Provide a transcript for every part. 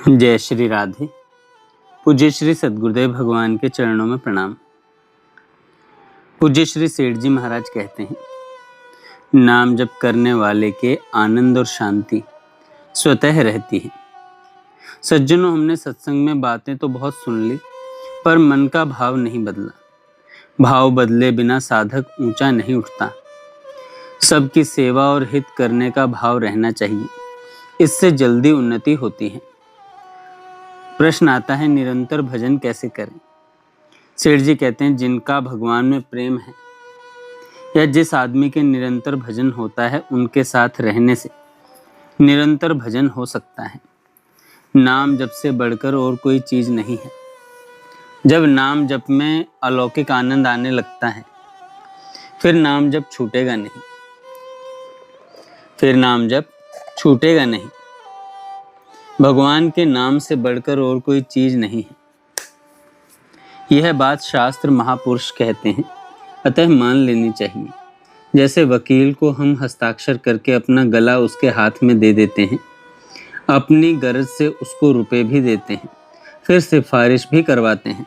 जय श्री राधे। पूज्य श्री सद्गुरुदेव भगवान के चरणों में प्रणाम। पूज्य श्री सेठ जी महाराज कहते हैं, नाम जप करने वाले के आनंद और शांति स्वतः रहती है। सज्जनों, हमने सत्संग में बातें तो बहुत सुन ली, पर मन का भाव नहीं बदला। भाव बदले बिना साधक ऊंचा नहीं उठता। सबकी सेवा और हित करने का भाव रहना चाहिए, इससे जल्दी उन्नति होती है। प्रश्न आता है, निरंतर भजन कैसे करें? सेठ जी कहते हैं, जिनका भगवान में प्रेम है या जिस आदमी के निरंतर भजन होता है, उनके साथ रहने से निरंतर भजन हो सकता है। नाम जप से बढ़कर और कोई चीज नहीं है। जब नाम जप में अलौकिक आनंद आने लगता है, फिर नाम जप छूटेगा नहीं। भगवान के नाम से बढ़कर और कोई चीज नहीं है। यह बात शास्त्र महापुरुष कहते हैं, अतः मान लेनी चाहिए। जैसे वकील को हम हस्ताक्षर करके अपना गला उसके हाथ में दे देते हैं, अपनी गरज से उसको रुपए भी देते हैं, फिर सिफारिश भी करवाते हैं।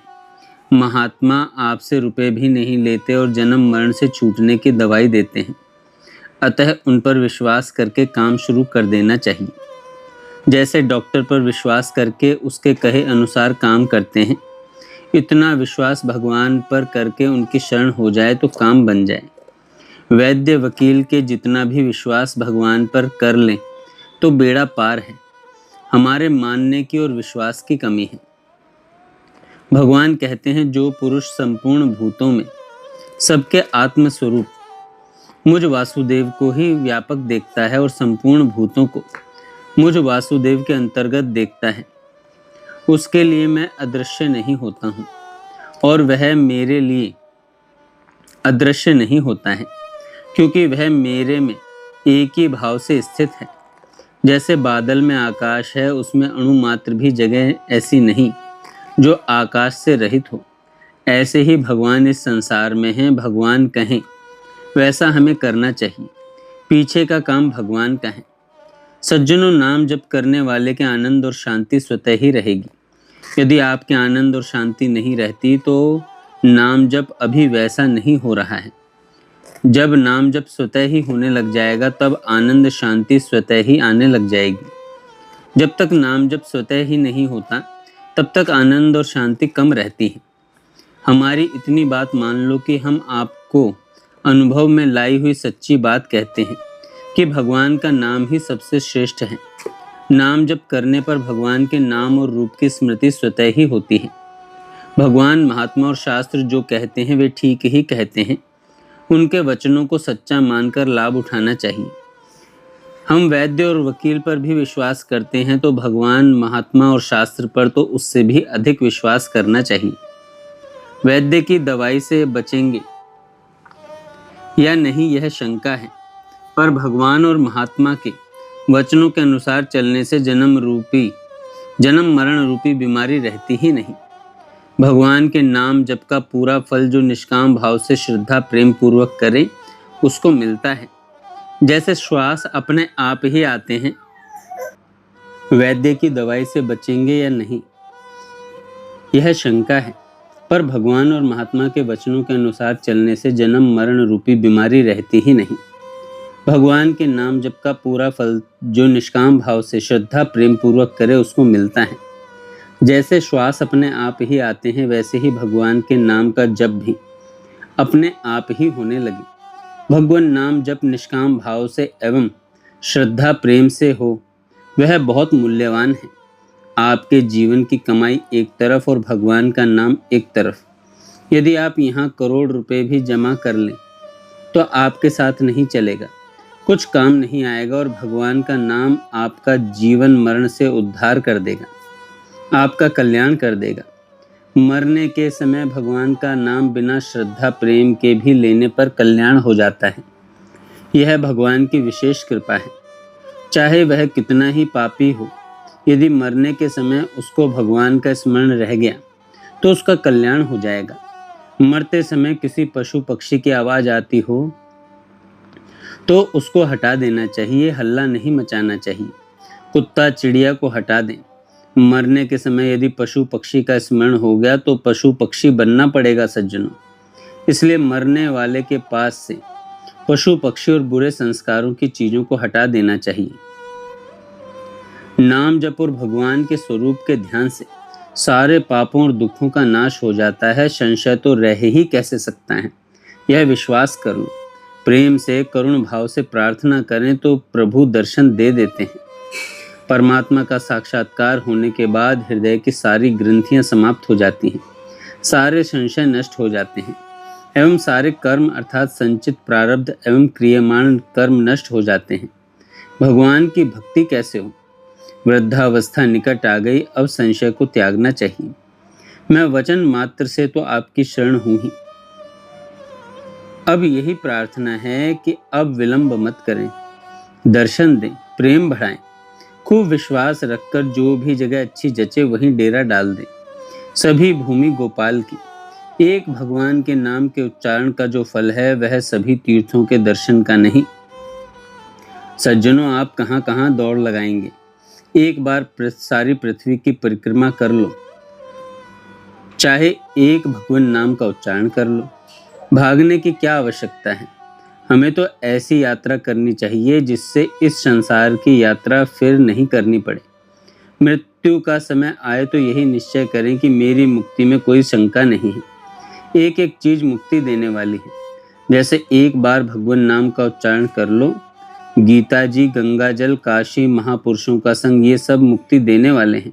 महात्मा आपसे रुपए भी नहीं लेते और जन्म मरण से छूटने की दवाई देते हैं। अतः उन पर विश्वास करके काम शुरू कर देना चाहिए। जैसे डॉक्टर पर विश्वास करके उसके कहे अनुसार काम करते हैं, इतना विश्वास भगवान पर करके उनकी शरण हो जाए तो काम बन जाए। वैद्य वकील के जितना भी विश्वास भगवान पर कर लें तो बेड़ा पार है। हमारे मानने की और विश्वास की कमी है। भगवान कहते हैं, जो पुरुष संपूर्ण भूतों में सबके आत्मस्वरूप मुझ वासुदेव को ही व्यापक देखता है और संपूर्ण भूतों को मुझ वासुदेव के अंतर्गत देखता है, उसके लिए मैं अदृश्य नहीं होता हूँ और वह मेरे लिए अदृश्य नहीं होता है, क्योंकि वह मेरे में एक ही भाव से स्थित है। जैसे बादल में आकाश है, उसमें अणु मात्र भी जगह ऐसी नहीं जो आकाश से रहित हो। ऐसे ही भगवान इस संसार में हैं। भगवान कहें वैसा हमें करना चाहिए। पीछे का काम भगवान का है। सज्जनों, नाम जप करने वाले के आनंद और शांति स्वतः ही रहेगी। यदि आपके आनंद और शांति नहीं रहती तो नाम जप अभी वैसा नहीं हो रहा है। जब नाम जप स्वतः ही होने लग जाएगा, तब आनंद शांति स्वतः ही आने लग जाएगी। जब तक नाम जप स्वतः ही नहीं होता, तब तक आनंद और शांति कम रहती है। हमारी इतनी बात मान लो कि हम आपको अनुभव में लाई हुई सच्ची बात कहते हैं कि भगवान का नाम ही सबसे श्रेष्ठ है। नाम जप करने पर भगवान के नाम और रूप की स्मृति स्वतः ही होती है। भगवान, महात्मा और शास्त्र जो कहते हैं वे ठीक ही कहते हैं। उनके वचनों को सच्चा मानकर लाभ उठाना चाहिए। हम वैद्य और वकील पर भी विश्वास करते हैं, तो भगवान, महात्मा और शास्त्र पर तो उससे भी अधिक विश्वास करना चाहिए। वैद्य की दवाई से बचेंगे या नहीं, यह शंका है, पर भगवान और महात्मा के वचनों के अनुसार चलने से जन्म मरण रूपी बीमारी रहती ही नहीं। भगवान के नाम जप का पूरा फल जो निष्काम भाव से श्रद्धा प्रेम पूर्वक करे, उसको मिलता है। जैसे श्वास अपने आप ही आते हैं। वैद्य की दवाई से बचेंगे या नहीं, यह शंका है, पर भगवान और महात्मा के वचनों के अनुसार चलने से जन्म मरण रूपी बीमारी रहती ही नहीं। भगवान के नाम जप का पूरा फल जो निष्काम भाव से श्रद्धा प्रेम पूर्वक करे, उसको मिलता है। जैसे श्वास अपने आप ही आते हैं, वैसे ही भगवान के नाम का जप भी अपने आप ही होने लगे। भगवान नाम जप निष्काम भाव से एवं श्रद्धा प्रेम से हो, वह बहुत मूल्यवान है। आपके जीवन की कमाई एक तरफ और भगवान का नाम एक तरफ। यदि आप यहाँ करोड़ रुपए भी जमा कर लें तो आपके साथ नहीं चलेगा, कुछ काम नहीं आएगा और भगवान का नाम आपका जीवन मरण से उद्धार कर देगा, आपका कल्याण कर देगा। मरने के समय भगवान का नाम बिना श्रद्धा प्रेम के भी लेने पर कल्याण हो जाता है। यह भगवान की विशेष कृपा है। चाहे वह कितना ही पापी हो, यदि मरने के समय उसको भगवान का स्मरण रह गया तो उसका कल्याण हो जाएगा। मरते समय किसी पशु पक्षी की आवाज आती हो तो उसको हटा देना चाहिए, हल्ला नहीं मचाना चाहिए। कुत्ता चिड़िया को हटा दें, मरने के समय यदि पशु पक्षी का स्मरण हो गया तो पशु पक्षी बनना पड़ेगा सज्जनों। इसलिए मरने वाले के पास से पशु पक्षी और बुरे संस्कारों की चीजों को हटा देना चाहिए। नाम जप और भगवान के स्वरूप के ध्यान से सारे पापों और दुखों का नाश हो जाता है। संशय तो रह ही कैसे सकता है, यह विश्वास कर लो। प्रेम से करुण भाव से प्रार्थना करें तो प्रभु दर्शन दे देते हैं। परमात्मा का साक्षात्कार होने के बाद हृदय की सारी ग्रंथियां समाप्त हो जाती हैं, सारे संशय नष्ट हो जाते हैं एवं सारे कर्म अर्थात संचित प्रारब्ध एवं क्रियमाण कर्म नष्ट हो जाते हैं। भगवान की भक्ति कैसे हो? वृद्धावस्था निकट आ गई, अब संशय को त्यागना चाहिए। मैं वचन मात्र से तो आपकी शरण हूं ही। अब यही प्रार्थना है कि अब विलंब मत करें, दर्शन दें, प्रेम बढ़ाएं। खूब विश्वास रखकर जो भी जगह अच्छी जचे वहीं डेरा डाल दें। सभी भूमि गोपाल की। एक भगवान के नाम के उच्चारण का जो फल है वह सभी तीर्थों के दर्शन का नहीं। सज्जनों, आप कहां कहां दौड़ लगाएंगे? एक बार सारी पृथ्वी की परिक्रमा कर लो, चाहे एक भगवान नाम का उच्चारण कर लो। भागने की क्या आवश्यकता है? हमें तो ऐसी यात्रा करनी चाहिए जिससे इस संसार की यात्रा फिर नहीं करनी पड़े। मृत्यु का समय आए तो यही निश्चय करें कि मेरी मुक्ति में कोई शंका नहीं है। एक एक चीज मुक्ति देने वाली है। जैसे एक बार भगवान नाम का उच्चारण कर लो, गीता जी, गंगा जल, काशी, महापुरुषों का संग, ये सब मुक्ति देने वाले हैं।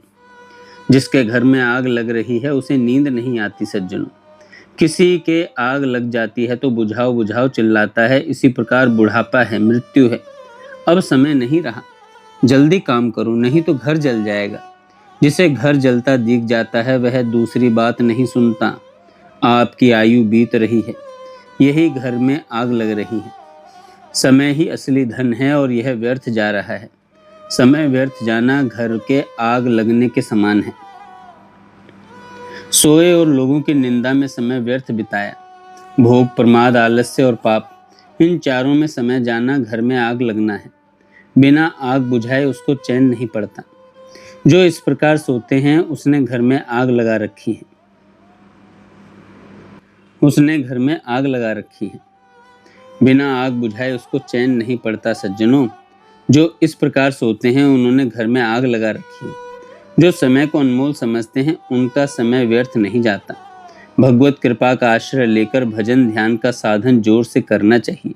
जिसके घर में आग लग रही है उसे नींद नहीं आती सज्जनों। किसी के आग लग जाती है तो बुझाओ बुझाओ चिल्लाता है। इसी प्रकार बुढ़ापा है, मृत्यु है। अब समय नहीं रहा, जल्दी काम करो नहीं तो घर जल जाएगा। जिसे घर जलता दिख जाता है वह दूसरी बात नहीं सुनता। आपकी आयु बीत रही है, यही घर में आग लग रही है। समय ही असली धन है और यह व्यर्थ जा रहा है। समय व्यर्थ जाना घर के आग लगने के समान है। सोए और लोगों की निंदा में समय व्यर्थ बिताया। भोग, प्रमाद, आलस्य और पाप, इन चारों में समय जाना घर में आग लगना है। बिना आग बुझाए उसको चैन नहीं पड़ता। जो इस प्रकार सोते हैं उसने घर में आग लगा रखी है। बिना आग बुझाए उसको चैन नहीं पड़ता सज्जनों। जो इस प्रकार सोते हैं उन्होंने घर में आग लगा रखी है। जो समय को अनमोल समझते हैं उनका समय व्यर्थ नहीं जाता। भगवत कृपा का आश्रय लेकर भजन ध्यान का साधन जोर से करना चाहिए।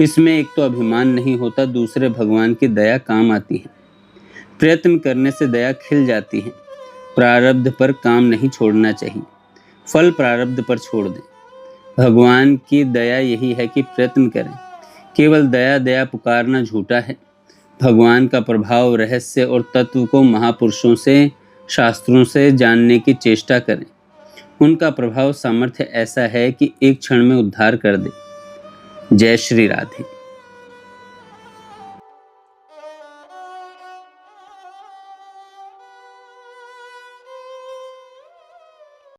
इसमें एक तो अभिमान नहीं होता, दूसरे भगवान की दया काम आती है। प्रयत्न करने से दया खिल जाती है। प्रारब्ध पर काम नहीं छोड़ना चाहिए, फल प्रारब्ध पर छोड़ दें। भगवान की दया यही है कि प्रयत्न करें। केवल दया दया पुकारना झूठा है। भगवान का प्रभाव, रहस्य और तत्व को महापुरुषों से, शास्त्रों से जानने की चेष्टा करें। उनका प्रभाव सामर्थ्य ऐसा है कि एक क्षण में उद्धार कर दे। जय श्री राधे।